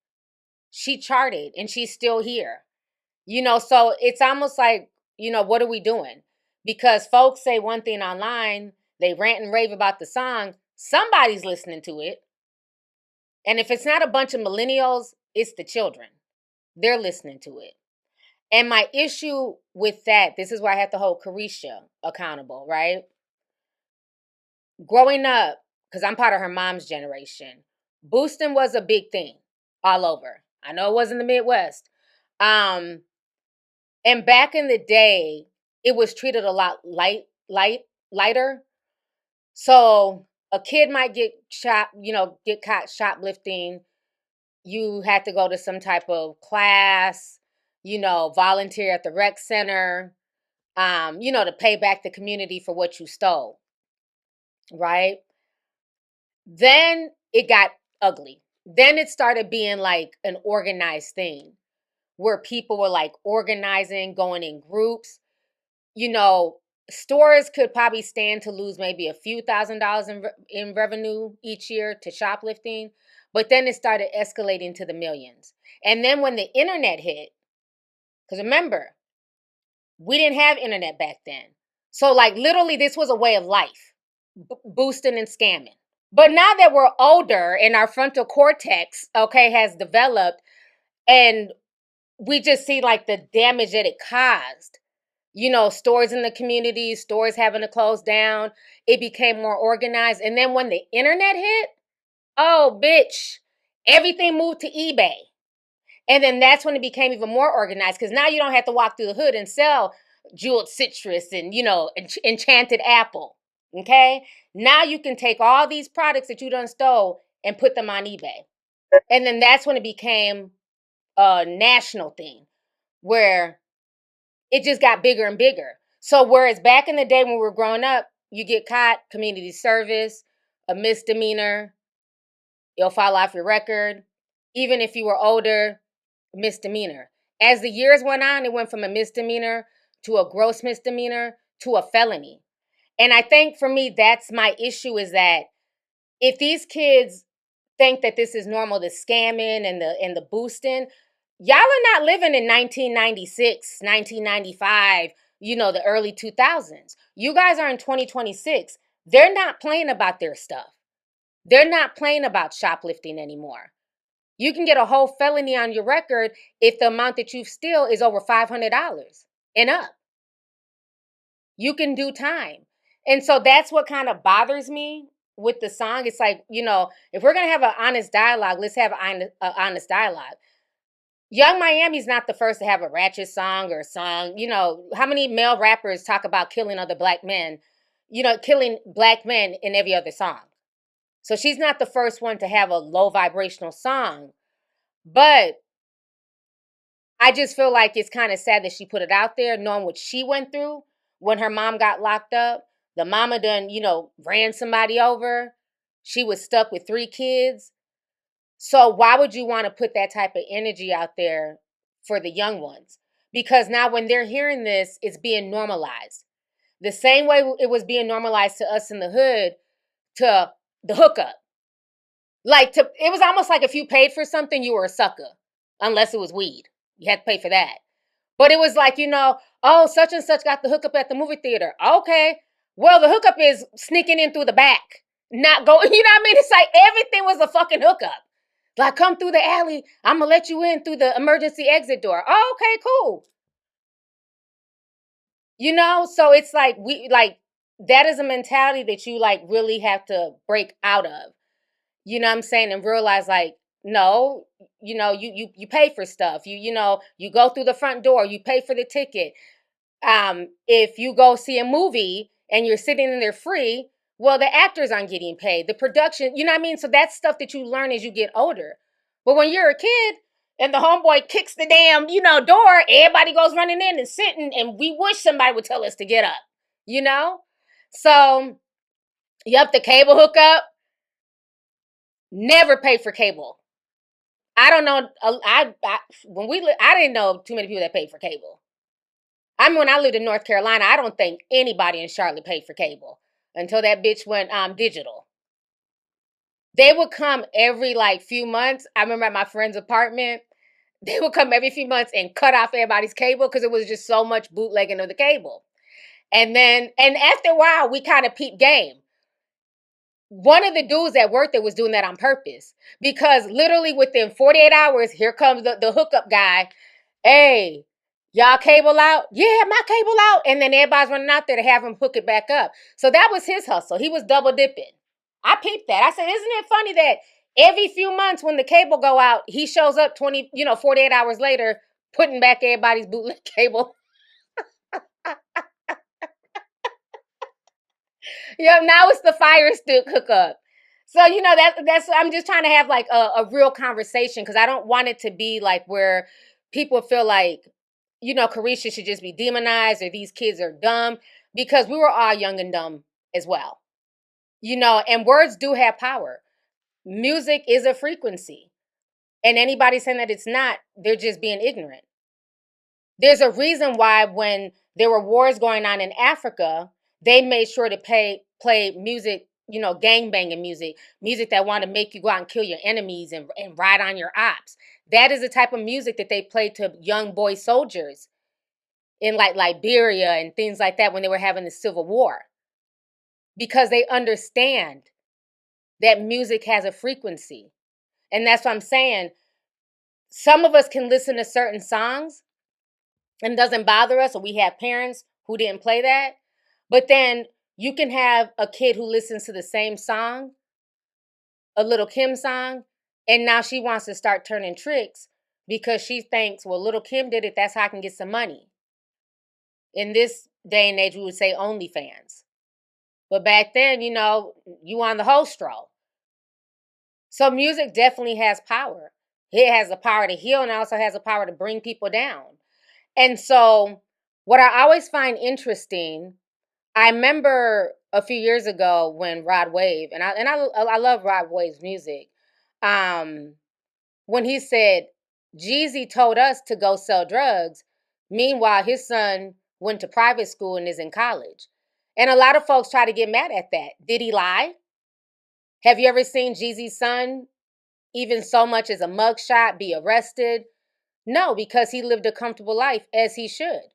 She charted and she's still here. You know, so it's almost like, you know, what are we doing? Because folks say one thing online, they rant and rave about the song, somebody's listening to it. And if it's not a bunch of millennials, it's the children. They're listening to it. And my issue with that, this is why I have to hold Carisha accountable, right? Growing up, because I'm part of her mom's generation, boosting was a big thing all over. I know it was in the Midwest. And back in the day, it was treated a lot lighter. So a kid might get shot, you know, get caught shoplifting. You had to go to some type of class, you know, volunteer at the rec center, you know, to pay back the community for what you stole, right? Then it got ugly. Then it started being like an organized thing where people were like organizing, going in groups. You know, stores could probably stand to lose maybe a few $1,000s in revenue each year to shoplifting. But then it started escalating to the millions. And then when the internet hit, because remember, we didn't have internet back then. So like literally this was a way of life, boosting and scamming. But now that we're older and our frontal cortex, okay, has developed, and we just see like the damage that it caused. You know, stores in the community, stores having to close down. It became more organized. And then when the internet hit, oh, bitch, everything moved to eBay. And then that's when it became even more organized, because now you don't have to walk through the hood and sell jeweled citrus and, you know, enchanted apple. Okay? Now you can take all these products that you done stole and put them on eBay. And then that's when it became a national thing where it just got bigger and bigger. So whereas back in the day when we were growing up, you get caught, community service, a misdemeanor, you'll file off your record. Even if you were older, misdemeanor. As the years went on, it went from a misdemeanor to a gross misdemeanor to a felony. And I think for me, that's my issue, is that if these kids think that this is normal, the scamming and the boosting, y'all are not living in 1996, 1995, you know, the early 2000s. You guys are in 2026. They're not playing about their stuff. They're not playing about shoplifting anymore. You can get a whole felony on your record if the amount that you steal is over $500 and up. You can do time. And so that's what kind of bothers me with the song. It's like, you know, if we're going to have an honest dialogue, let's have an honest dialogue. Young Miami's not the first to have a ratchet song or a song. You know, how many male rappers talk about killing other black men, you know, killing black men in every other song? So she's not the first one to have a low vibrational song. But I just feel like it's kind of sad that she put it out there, knowing what she went through when her mom got locked up. The mama done, you know, ran somebody over. She was stuck with 3 kids. So why would you want to put that type of energy out there for the young ones? Because now when they're hearing this, it's being normalized. The same way it was being normalized to us in the hood, to the hookup. Like, it was almost like if you paid for something, you were a sucker. Unless it was weed. You had to pay for that. But it was like, you know, oh, such and such got the hookup at the movie theater. Okay. Well, the hookup is sneaking in through the back. Not go, you know what I mean? It's like everything was a fucking hookup. Like, come through the alley. I'm going to let you in through the emergency exit door. Oh, okay, cool. You know, so it's like, that is a mentality that you like really have to break out of. You know what I'm saying? And realize like, no, you know, you pay for stuff. You know, you go through the front door, you pay for the ticket. If you go see a movie and you're sitting in there free, well, the actors aren't getting paid. The production, you know what I mean? So that's stuff that you learn as you get older. But when you're a kid and the homeboy kicks the damn, you know, door, everybody goes running in and sitting, and we wish somebody would tell us to get up, you know? So, yep, the cable hookup. never paid for cable. I don't know. I didn't know too many people that paid for cable. I mean, when I lived in North Carolina, I don't think anybody in Charlotte paid for cable until that bitch went digital. They would come every like few months. I remember at my friend's apartment, they would come every few months and cut off everybody's cable because it was just so much bootlegging of the cable. And after a while, we kind of peeped game. One of the dudes at work that was doing that on purpose, because literally within 48 hours, here comes the hookup guy. Hey, y'all cable out? Yeah, my cable out. And then everybody's running out there to have him hook it back up. So that was his hustle. He was double dipping. I peeped that. I said, isn't it funny that every few months when the cable go out, he shows up 48 hours later, putting back everybody's bootleg cable. Yeah, now it's the Fire Stick hookup. So, that's I'm just trying to have like a real conversation, because I don't want it to be like where people feel like, Carisha should just be demonized or these kids are dumb, because we were all young and dumb as well. And words do have power. Music is a frequency. And anybody saying that it's not, they're just being ignorant. There's a reason why when there were wars going on in Africa, they made sure to play music, gangbanging music that want to make you go out and kill your enemies and ride on your ops. That is the type of music that they played to young boy soldiers in like Liberia and things like that when they were having the Civil War. Because they understand that music has a frequency. And that's what I'm saying. Some of us can listen to certain songs and it doesn't bother us, or we have parents who didn't play that. But then you can have a kid who listens to the same song, a Little Kim song, and now she wants to start turning tricks because she thinks, well, Little Kim did it, that's how I can get some money. In this day and age, we would say OnlyFans. But back then, you on the whole stroll. So music definitely has power. It has the power to heal, and also has the power to bring people down. And so what I always find interesting, I remember a few years ago when Rod Wave, and I love Rod Wave's music, when he said, Jeezy told us to go sell drugs. Meanwhile, his son went to private school and is in college. And a lot of folks try to get mad at that. Did he lie? Have you ever seen Jeezy's son, even so much as a mugshot, be arrested? No, because he lived a comfortable life, as he should.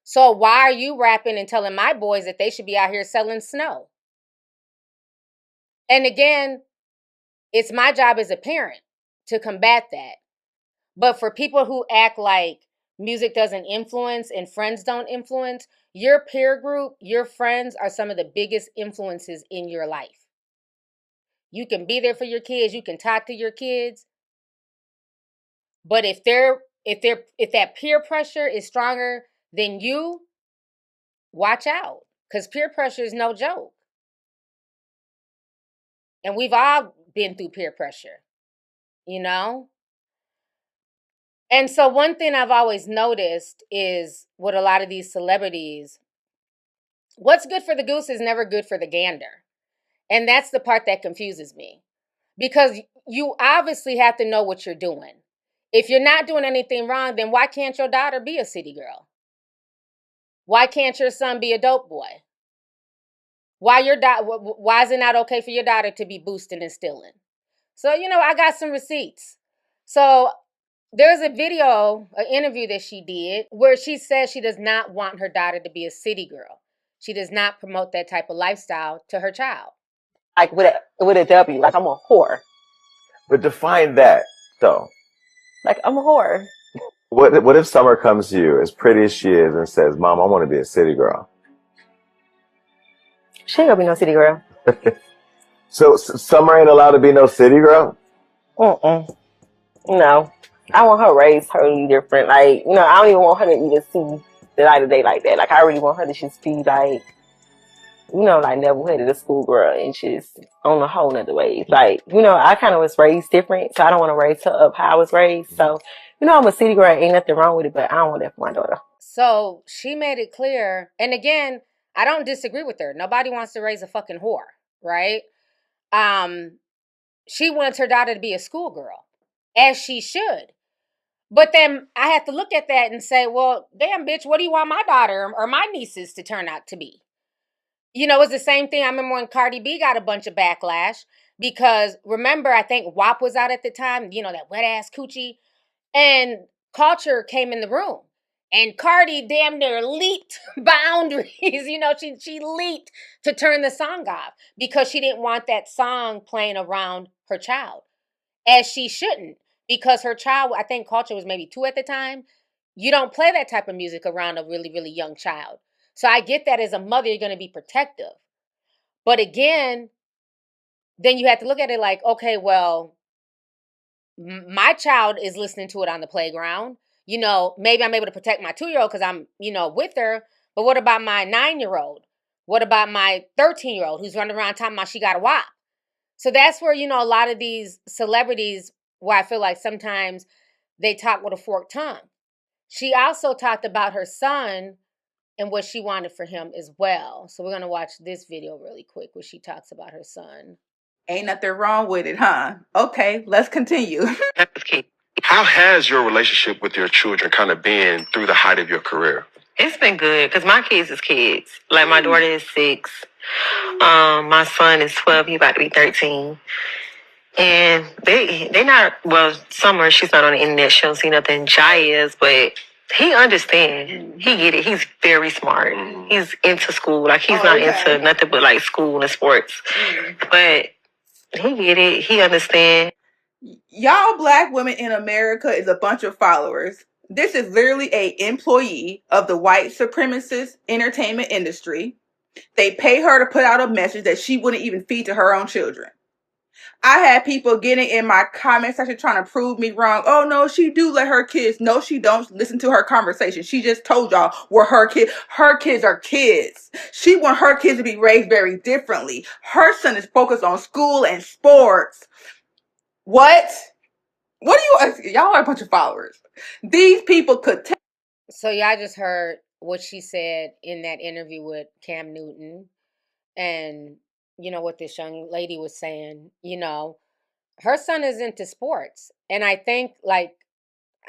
So why are you rapping and telling my boys that they should be out here selling snow? And again, it's my job as a parent to combat that. But for people who act like music doesn't influence and friends don't influence, your peer group, your friends are some of the biggest influences in your life. You can be there for your kids, you can talk to your kids. But if that peer pressure is stronger than you, watch out, because peer pressure is no joke. And we've all been through peer pressure, And so one thing I've always noticed is with a lot of these celebrities, what's good for the goose is never good for the gander. And that's the part that confuses me. Because you obviously have to know what you're doing. If you're not doing anything wrong, then why can't your daughter be a city girl? Why can't your son be a dope boy? Why is it not okay for your daughter to be boosting and stealing? So, I got some receipts. So there's a video, an interview that she did where she says she does not want her daughter to be a city girl. She does not promote that type of lifestyle to her child. Like with a W, like I'm a whore. But define that, though. Like I'm a whore. What if Summer comes to you, as pretty as she is, and says, Mom, I want to be a city girl? She ain't gonna be no city girl. So Summer ain't allowed to be no city girl? No. I want her raised totally different. Like, I don't even want her to even see the light of day like that. Like, I really want her to just be like, like level-headed, a schoolgirl, and just on a whole nother wave. Like, I kind of was raised different, so I don't want to raise her up how I was raised. So, I'm a city girl, ain't nothing wrong with it, but I don't want that for my daughter. So she made it clear, and again, I don't disagree with her. Nobody wants to raise a fucking whore, right? she wants her daughter to be a schoolgirl, as she should. But then I have to look at that and say, well, damn, bitch, what do you want my daughter or my nieces to turn out to be? You know, it's the same thing. I remember when Cardi B got a bunch of backlash because, remember, I think WAP was out at the time, you know, that wet ass coochie. And Culture came in the room. And Cardi damn near leaped boundaries. You know, she leaped to turn the song off because she didn't want that song playing around her child. As she shouldn't, because her child, I think Culture was maybe 2 at the time. You don't play that type of music around a really, really young child. So I get that as a mother, you're going to be protective. But again, then you have to look at it like, okay, well, my child is listening to it on the playground. You know, maybe I'm able to protect my 2-year-old because I'm, you know, with her. But what about my 9-year-old? What about my 13-year-old who's running around talking about she got a WAP? So that's where, you know, a lot of these celebrities, where I feel like sometimes they talk with a forked tongue. She also talked about her son and what she wanted for him as well. So we're going to watch this video really quick where she talks about her son. Ain't nothing wrong with it, huh? Okay, let's continue. How has your relationship with your children kind of been through the height of your career? It's been good because my kids is kids. Like my daughter is 6. My son is 12. He about to be 13. And they not, well, Summer, she's not on the internet. She don't see nothing. Jai is, but he understand. He get it. He's very smart. He's into school. Like he's not into nothing but like school and sports. But he get it. He understand. Y'all black women in America is a bunch of followers. This is literally a employee of the white supremacist entertainment industry. They pay her to put out a message that she wouldn't even feed to her own children. I had people getting in my comment section trying to prove me wrong. Oh no, she do let her kids. No, she don't listen to her conversation. She just told y'all where her kids are kids. She want her kids to be raised very differently. Her son is focused on school and sports. What? What do you, y'all are a bunch of followers. These people could tell. So y'all just heard what she said in that interview with Cam Newton, and you know what this young lady was saying. You know, her son is into sports, and I think, like,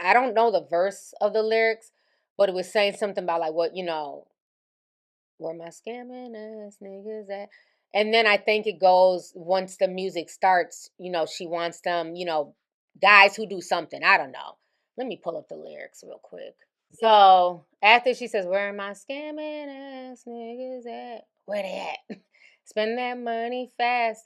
I don't know the verse of the lyrics, but it was saying something about like, what, you know, where my scamming ass niggas at. And then I think it goes, once the music starts, you know, she wants them, you know, guys who do something. I don't know. Let me pull up the lyrics real quick. So after she says, where my scamming ass niggas at? Where they at? Spend that money fast.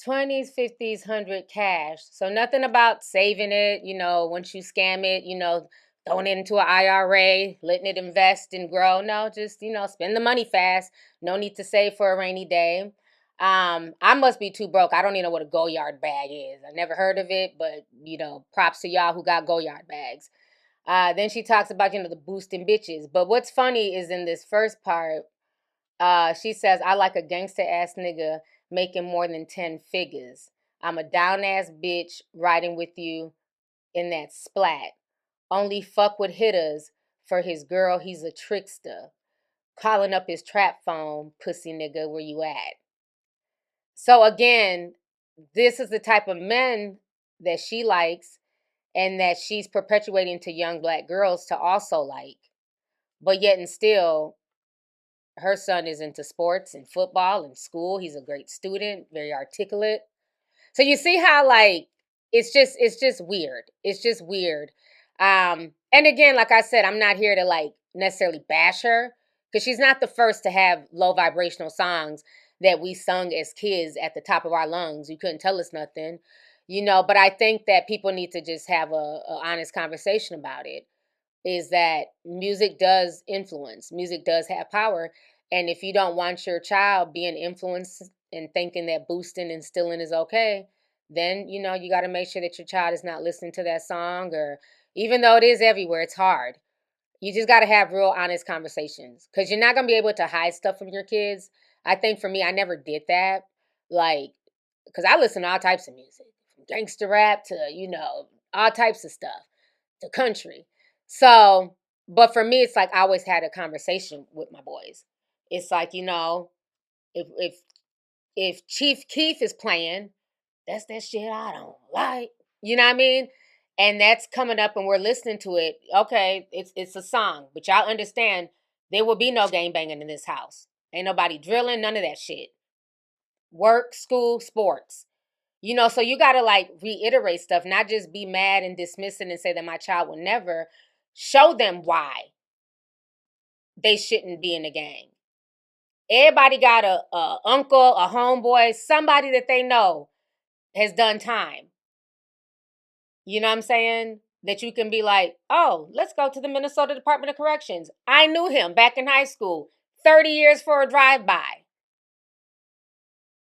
20s, 50s, 100 cash. So nothing about saving it, you know, once you scam it, you know, throwing it into an IRA, letting it invest and grow. No, just, you know, spend the money fast. No need to save for a rainy day. I must be too broke. I don't even know what a Go-Yard bag is. I never heard of it, but, you know, props to y'all who got Go-Yard bags. Then she talks about, you know, the boosting bitches. But what's funny is in this first part, she says, I like a gangster ass nigga making more than 10 figures. I'm a down ass bitch riding with you in that splat. Only fuck with hitters. For his girl, he's a trickster. Calling up his trap phone, pussy nigga, where you at? So again, this is the type of men that she likes and that she's perpetuating to young black girls to also like. But yet and still, her son is into sports and football and school. He's a great student, very articulate. So you see how, like, it's just weird. It's just weird. And again, like I said, I'm not here to like necessarily bash her because she's not the first to have low vibrational songs that we sung as kids at the top of our lungs. You couldn't tell us nothing, you know, but I think that people need to just have a honest conversation about it. Is that music does influence. Music does have power. And if you don't want your child being influenced and thinking that boosting and stealing is okay, then, you know, you got to make sure that your child is not listening to that song. Or even though it is everywhere, it's hard. You just got to have real honest conversations because you're not going to be able to hide stuff from your kids. I think for me, I never did that. Like, because I listen to all types of music, from gangster rap to, you know, all types of stuff, to country. So, but for me, it's like I always had a conversation with my boys. It's like, you know, if Chief Keef is playing, that's that shit I don't like. You know what I mean? And that's coming up and we're listening to it. Okay, it's a song, but y'all understand there will be no gang banging in this house. Ain't nobody drilling, none of that shit. Work, school, sports. You know, so you got to like reiterate stuff, not just be mad and dismiss it and say that my child will never. Show them why they shouldn't be in a gang. Everybody got a uncle, a homeboy, somebody that they know has done time. You know what I'm saying? That you can be like, oh, let's go to the Minnesota Department of Corrections. I knew him back in high school. 30 years for a drive-by.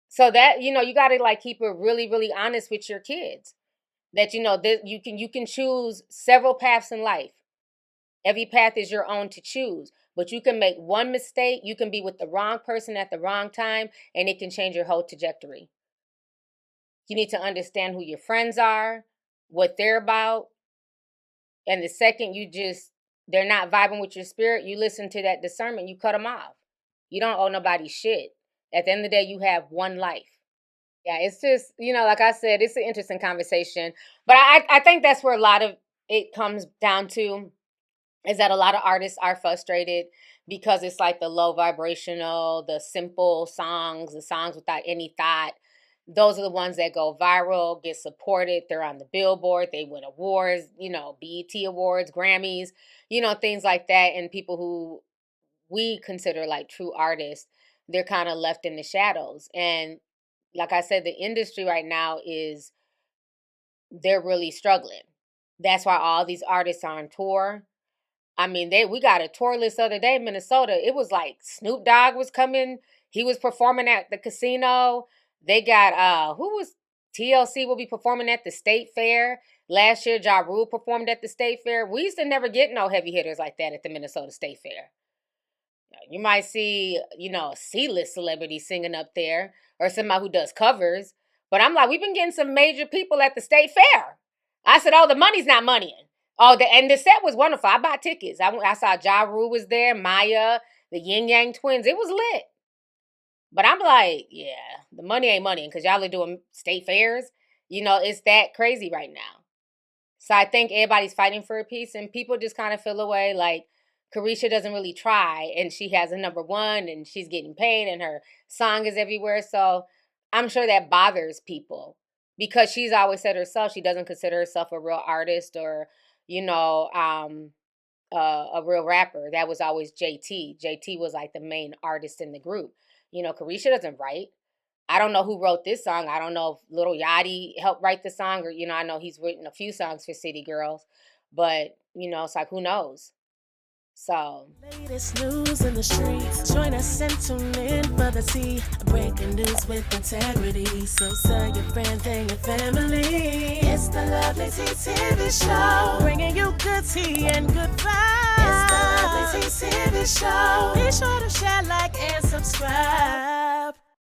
So that, you know, you got to like keep it really, really honest with your kids. That, you know, you can choose several paths in life. Every path is your own to choose. But you can make one mistake. You can be with the wrong person at the wrong time. And it can change your whole trajectory. You need to understand who your friends are. What they're about. And the second they're not vibing with your spirit, you listen to that discernment, you cut them off. You don't owe nobody shit. At the end of the day, you have one life. Yeah, it's just, you know, like I said, it's an interesting conversation. But I think that's where a lot of it comes down to, is that a lot of artists are frustrated because it's like the low vibrational, the simple songs, the songs without any thought. Those are the ones that go viral, get supported. They're on the Billboard. They win awards, you know, BET Awards, Grammys, you know, things like that. And people who we consider like true artists, they're kind of left in the shadows. And like I said, the industry right now they're really struggling. That's why all these artists are on tour. I mean, we got a tour list the other day in Minnesota. It was like Snoop Dogg was coming. He was performing at the casino. They got, TLC will be performing at the State Fair. Last year, Ja Rule performed at the State Fair. We used to never get no heavy hitters like that at the Minnesota State Fair. You might see, you know, a C-list celebrity singing up there or somebody who does covers. But I'm like, we've been getting some major people at the State Fair. I said, oh, the money's not moneying. Oh, and the set was wonderful. I bought tickets. I saw Ja Rule was there, Maya, the Yin Yang Twins. It was lit. But I'm like, yeah, the money ain't money because y'all are doing state fairs. You know, it's that crazy right now. So I think everybody's fighting for a piece and people just kind of feel away like Carisha doesn't really try and she has a #1 and she's getting paid and her song is everywhere. So I'm sure that bothers people because she's always said herself she doesn't consider herself a real artist or, you know, a real rapper. That was always JT. JT was like the main artist in the group. You know, Carisha doesn't write. I don't know who wrote this song. I don't know if Lil Yachty helped write the song or, you know, I know he's written a few songs for City Girls, but, you know, it's like, who knows? So. Latest news in the streets. Join us and tune in for the tea. Breaking news with integrity. So tell your friends and your family. It's the Lovelyti TV show. Bringing you good tea and good vibes. It's the Lovelyti TV show. Be sure to share, like, and subscribe.